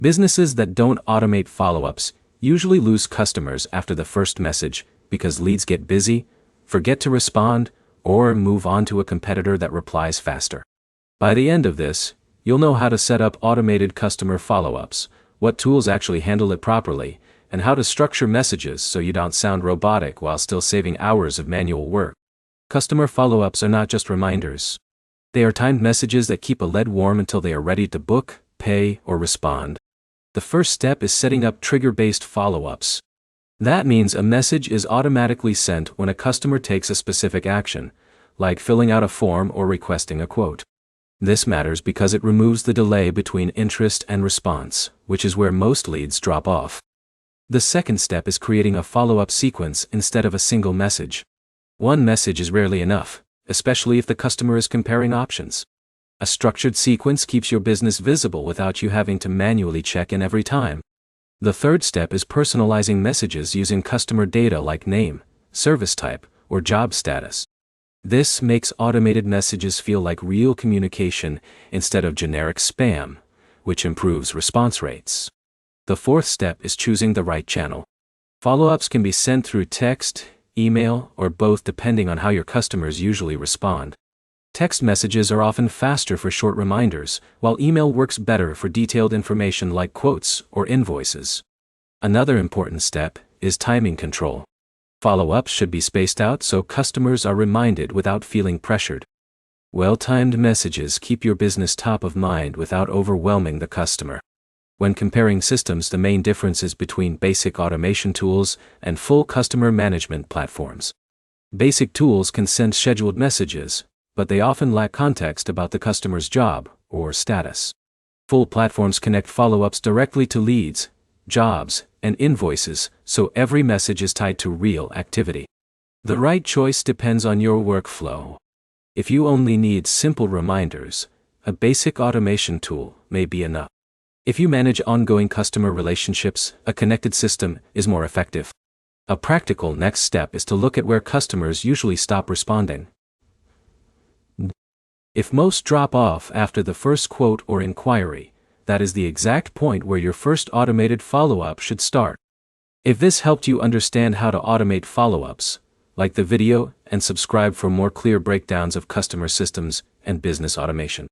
Businesses that don't automate follow-ups usually lose customers after the first message because leads get busy, forget to respond, or move on to a competitor that replies faster. By the end of this, you'll know how to set up automated customer follow-ups, what tools actually handle it properly, and how to structure messages so you don't sound robotic while still saving hours of manual work. Customer follow-ups are not just reminders. They are timed messages that keep a lead warm until they are ready to book, pay, or respond. The first step is setting up trigger-based follow-ups. That means a message is automatically sent when a customer takes a specific action, like filling out a form or requesting a quote. This matters because it removes the delay between interest and response, which is where most leads drop off. The second step is creating a follow-up sequence instead of a single message. One message is rarely enough, especially if the customer is comparing options. A structured sequence keeps your business visible without you having to manually check in every time. The third step is personalizing messages using customer data like name, service type, or job status. This makes automated messages feel like real communication instead of generic spam, which improves response rates. The fourth step is choosing the right channel. Follow-ups can be sent through text, email, or both depending on how your customers usually respond. Text messages are often faster for short reminders, while email works better for detailed information like quotes or invoices. Another important step is timing control. Follow-ups should be spaced out so customers are reminded without feeling pressured. Well-timed messages keep your business top of mind without overwhelming the customer. When comparing systems, the main difference is between basic automation tools and full customer management platforms. Basic tools can send scheduled messages, but they often lack context about the customer's job or status. Full platforms connect follow-ups directly to leads, jobs, and invoices, so every message is tied to real activity. The right choice depends on your workflow. If you only need simple reminders, a basic automation tool may be enough. If you manage ongoing customer relationships, a connected system is more effective. A practical next step is to look at where customers usually stop responding. If most drop off after the first quote or inquiry, that is the exact point where your first automated follow-up should start. If this helped you understand how to automate follow-ups, like the video and subscribe for more clear breakdowns of customer systems and business automation.